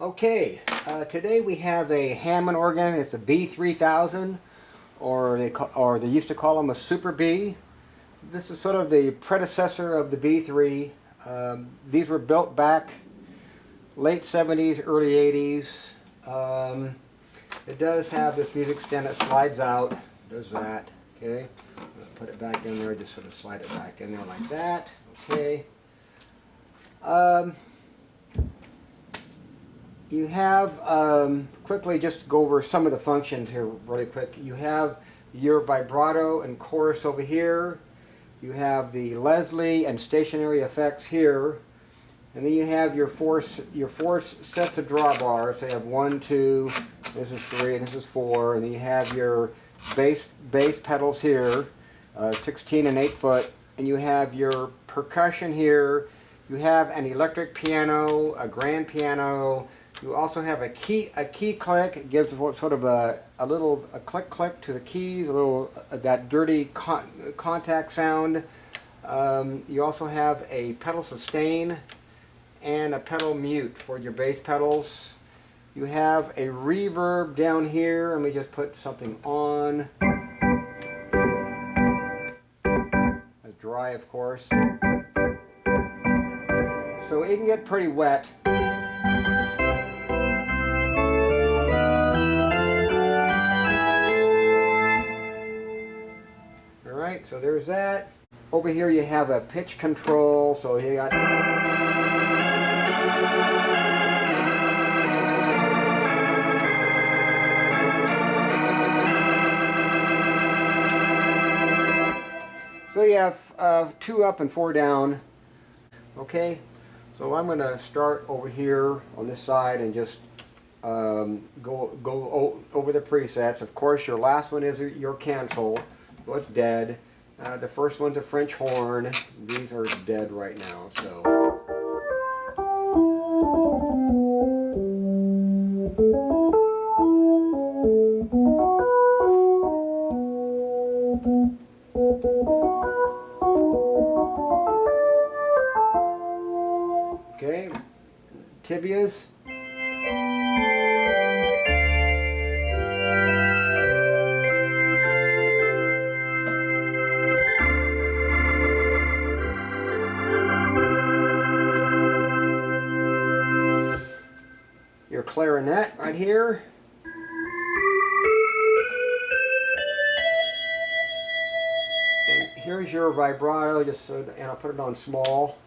Okay, today we have a Hammond organ. It's a B-3000, or they used to call them a Super B. This is sort of the predecessor of the B3. These were built back late 70s, early 80s. It does have this music stand that slides out. Does that? Okay. Put it back in there. Just sort of slide it back in there like that. Okay. You have, quickly just go over some of the functions here really quick. You have your vibrato and chorus over here. You have the Leslie and stationary effects here. And then you have your four sets of drawbars. So you have 1, 2, this is 3, and this is 4. And then you have your bass pedals here, 16 and 8 foot. And you have your percussion here. You have an electric piano, a grand piano. You also have a key click. It gives sort of a click to the keys, a little that dirty contact sound. You also have a pedal sustain and a pedal mute for your bass pedals. You have a reverb down here. Let me just put something on. A dry, of course. So it can get pretty wet. Alright, so there's that. Over here you have a pitch control, so you got so you have 2 up and 4 down. Okay, so I'm going to start over here on this side and just go over the presets. Of course, your last one is your cancel, so it's dead. The first one's a French horn. These are dead right now, so. Okay, tibias. Your clarinet right here. And here's your vibrato, just so, and I'll put it on small.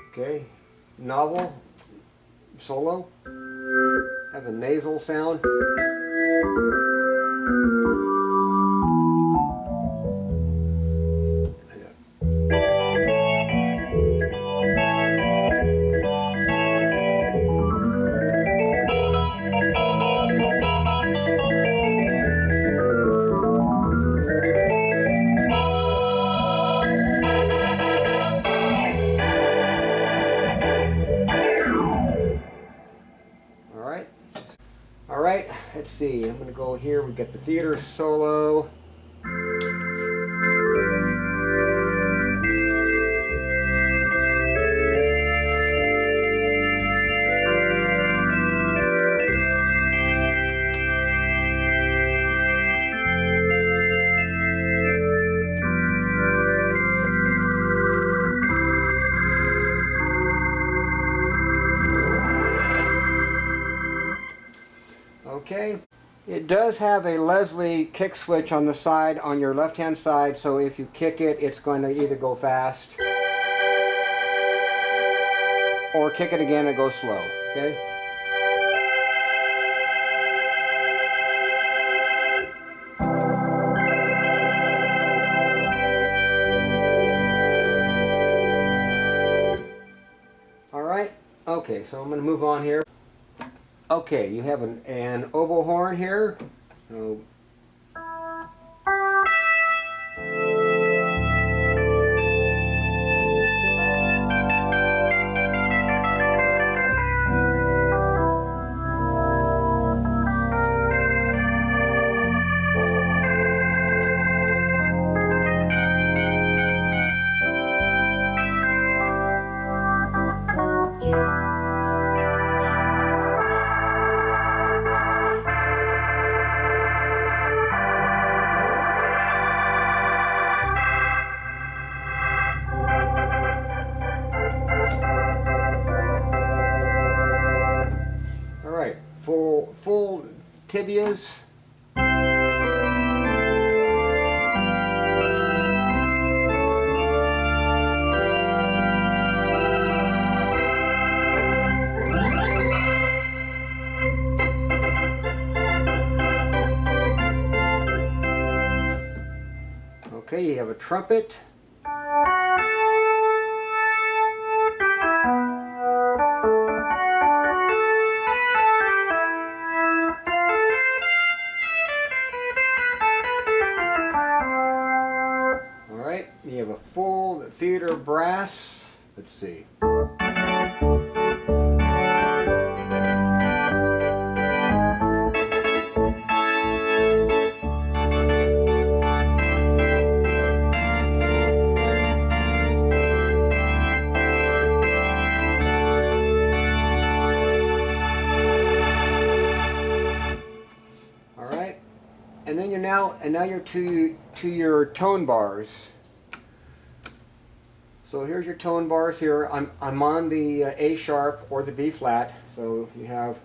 Okay, novel, solo, has a nasal sound. Alright, let's see, I'm going to go here, we got the theater solo. Okay, it does have a Leslie kick switch on the side, on your left hand side, so if you kick it, it's going to either go fast or kick it again and go slow. Okay. Alright, okay, so I'm going to move on here. Okay, you have an oboe horn here. So, full tibias. Okay, you have a trumpet. Alright, you have a full theater brass. Let's see. And then now you're to your tone bars. So here's your tone bars here. I'm on the A sharp or the B flat. So you have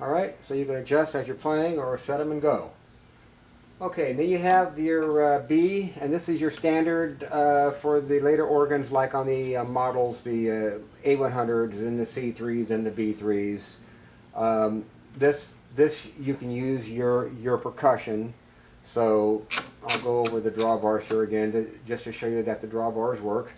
Alright, so you can adjust as you're playing or set them and go. Okay, then you have your B, and this is your standard for the later organs, like on the models, the A100s and the C3s and the B3s. This you can use your percussion. So I'll go over the drawbars here again just to show you that the drawbars work.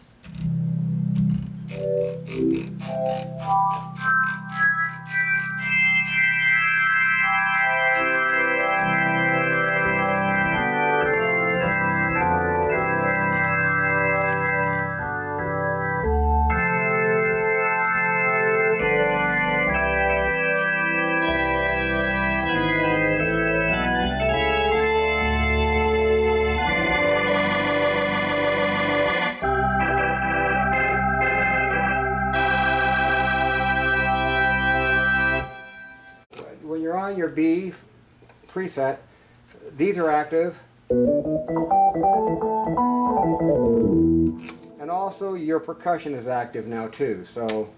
When you're on your B preset, these are active, and also your percussion is active now too. So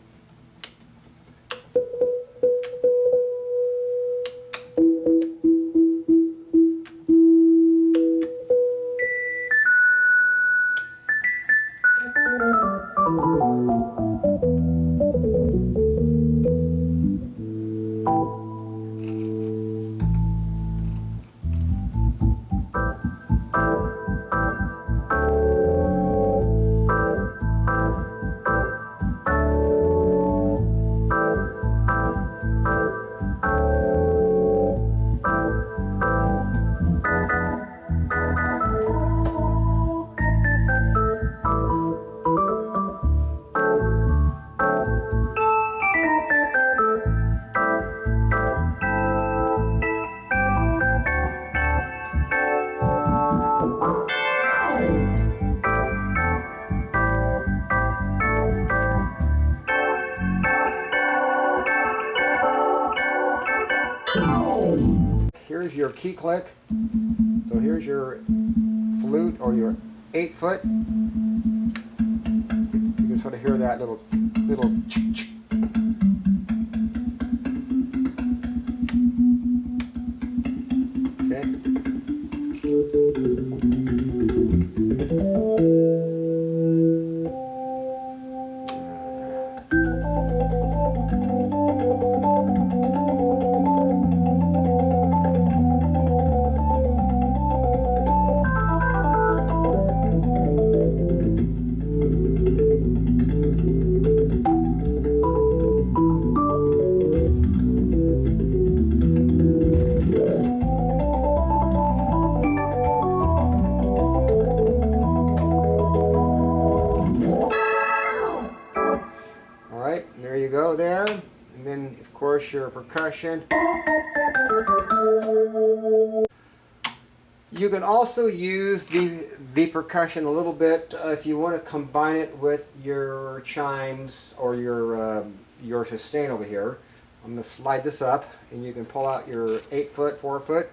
here's your key click. So here's your flute or your 8-foot. You can sort of hear that little ch-ch. Okay. course your percussion. You can also use the percussion a little bit if you want to combine it with your chimes or your sustain over here. I'm going to slide this up and you can pull out your 8-foot, 4-foot.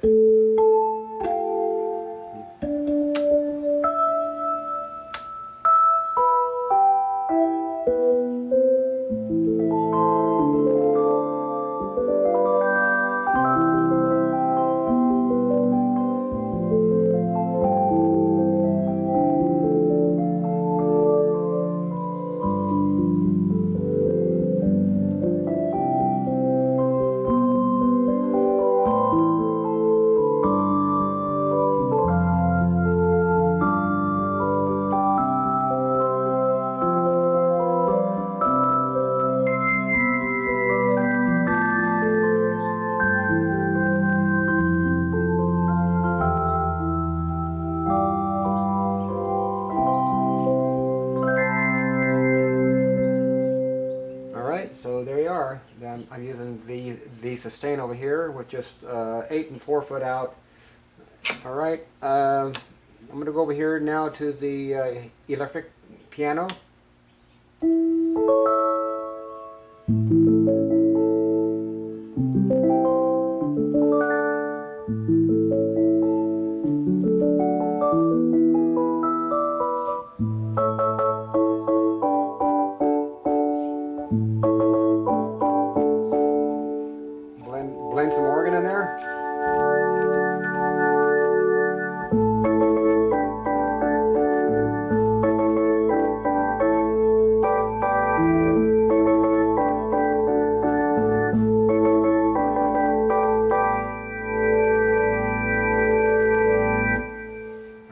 So there you are. I'm using the sustain over here with just 8 and 4-foot out. All right, I'm going to go over here now to the electric piano. Blend some organ in there.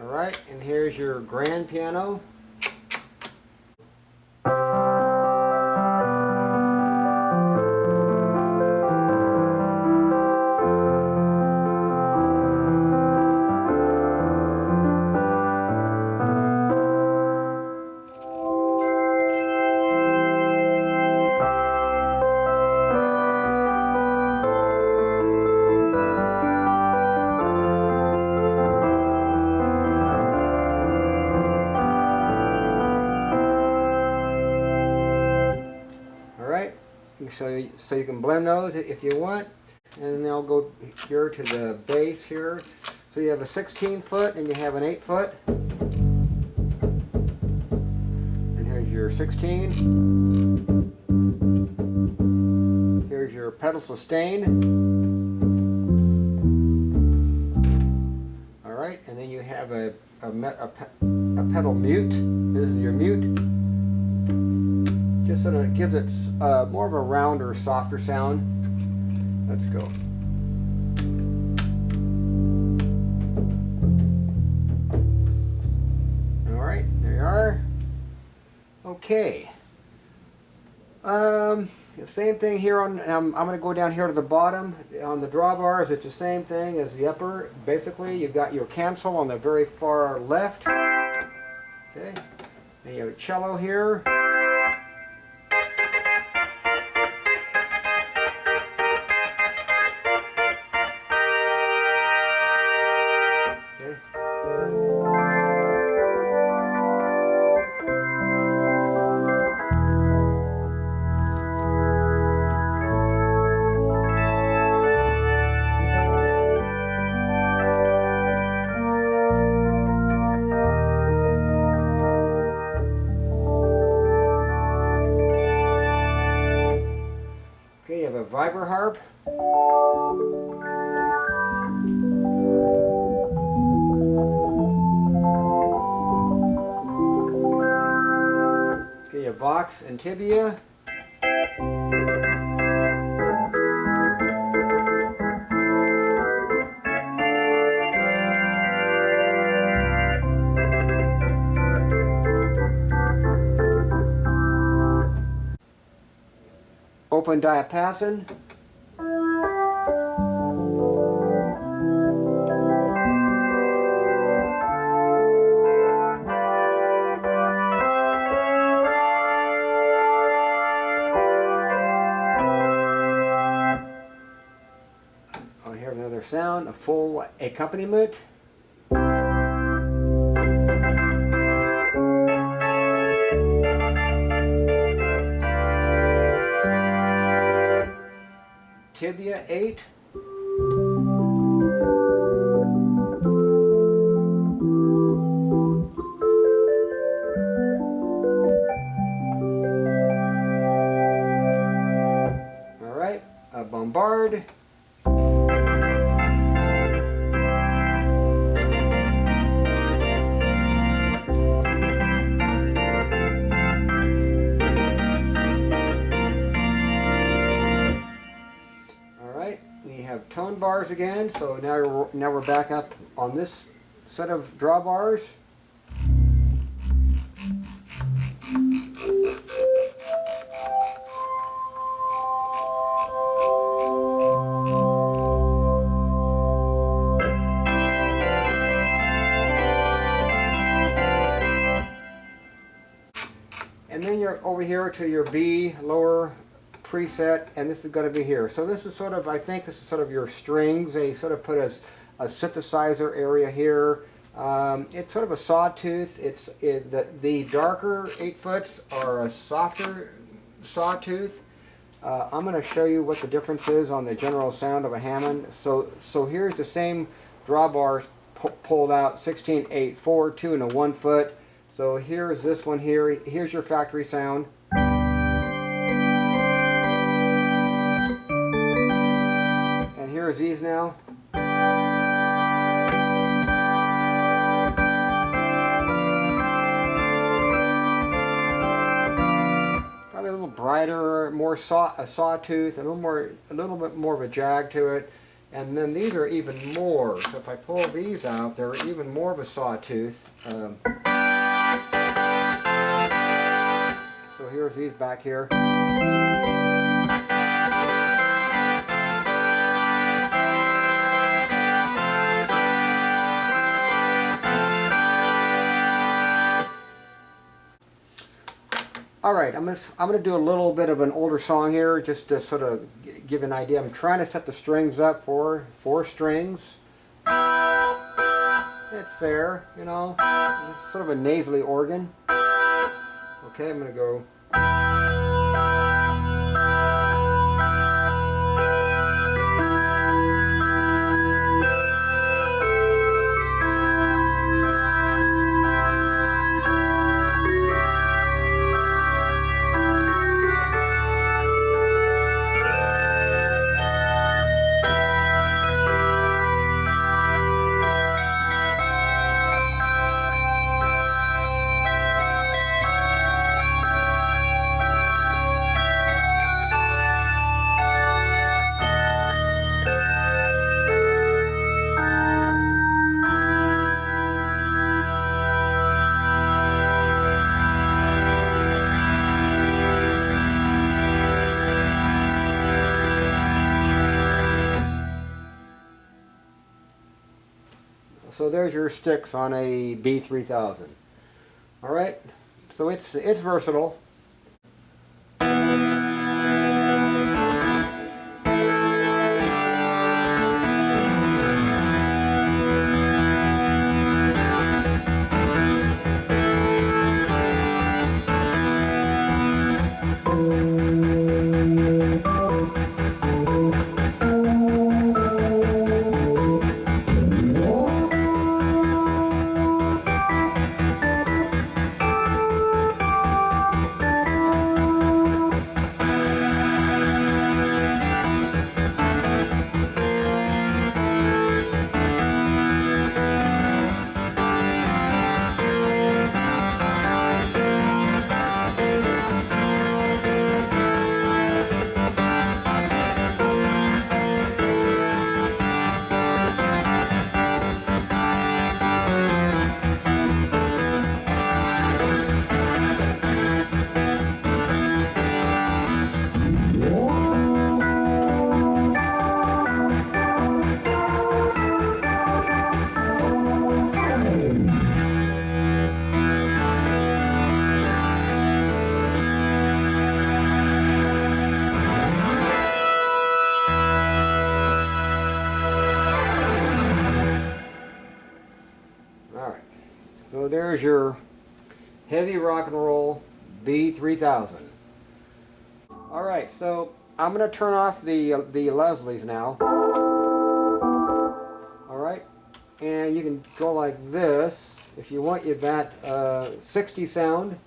All right, and here's your grand piano. So you can blend those if you want, and then I'll go here to the bass here. So you have a 16-foot and you have an 8-foot, and here's your 16. Here's your pedal sustain. All right, and then you have a pedal mute. This is your mute. Just so that it gives it more of a rounder, softer sound. Let's go. All right, there you are. Okay. The same thing here on. I'm going to go down here to the bottom on the drawbars. It's the same thing as the upper. Basically, you've got your cancel on the very far left. Okay. And you have a cello here. Okay, you have a vibra harp. Okay, you have vox and tibia. Open diapason. a full accompaniment. Tibia 8. Alright, a bombard. Tone bars again, so now we're back up on this set of drawbars. And then you're over here to your B lower preset, and this is going to be here. So this is sort of, I think this is sort of your strings. They sort of put a synthesizer area here. It's sort of a sawtooth. The darker 8-foots are a softer sawtooth. I'm going to show you what the difference is on the general sound of a Hammond. So here's the same drawbars pulled out, 16, 8, 4, 2, and a 1-foot. So here's this one here. Here's your factory sound. And here's these now. Probably a little brighter, more a sawtooth, a little bit more of a jag to it. And then these are even more. So if I pull these out, they're even more of a sawtooth. So here's these back here. Alright, I'm gonna do a little bit of an older song here just to sort of give an idea. I'm trying to set the strings up for 4 strings. It's fair, you know. It's sort of a nasally organ. Okay, I'm gonna go. So there's your sticks on a B-3000. Alright, so it's versatile. Alright, so there's your heavy rock and roll B-3000. Alright, so I'm going to turn off the Leslies now. Alright, and you can go like this. If you want that 60 sound.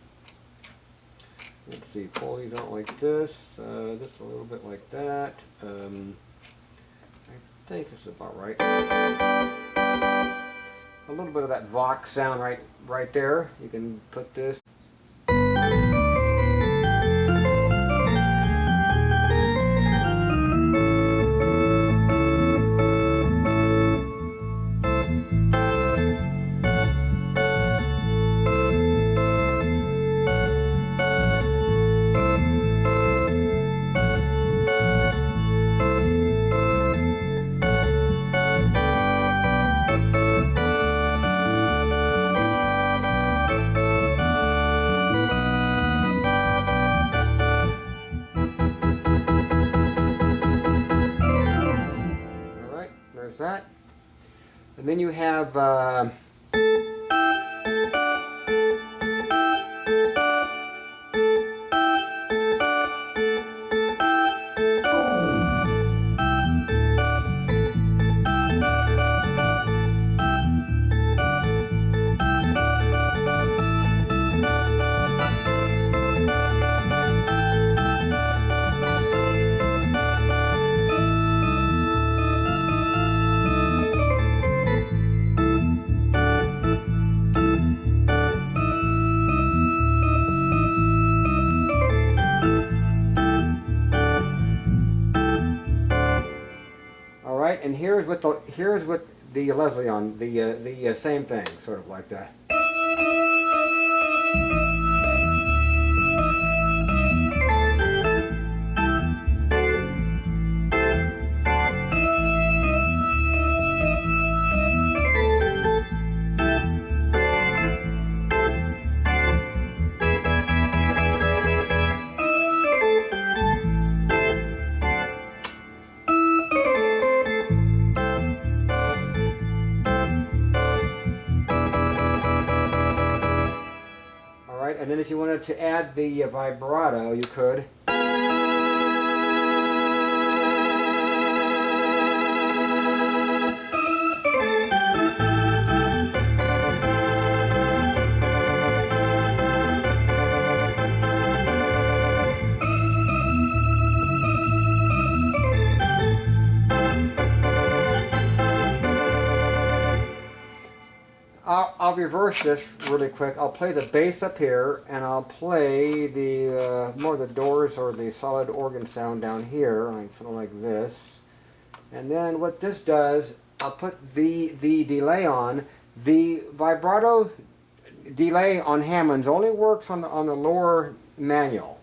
Let's see, pull these out like this, this a little bit like that. I think this is about right. A little bit of that Vox sound right there. You can put this. There's that. And then you have and here's with the Leslie on the same thing, sort of like that. And then if you wanted to add the vibrato, you could. I'll reverse this really quick. I'll play the bass up here, and I'll play the more the Doors or the solid organ sound down here, like something like this. And then what this does, I'll put the delay on. The vibrato delay on Hammond's only works on the lower manual.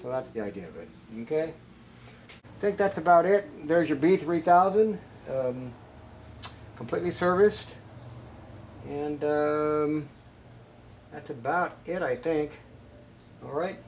So that's the idea of it. Okay? I think that's about it. There's your B-3000, completely serviced. And that's about it, I think. All right.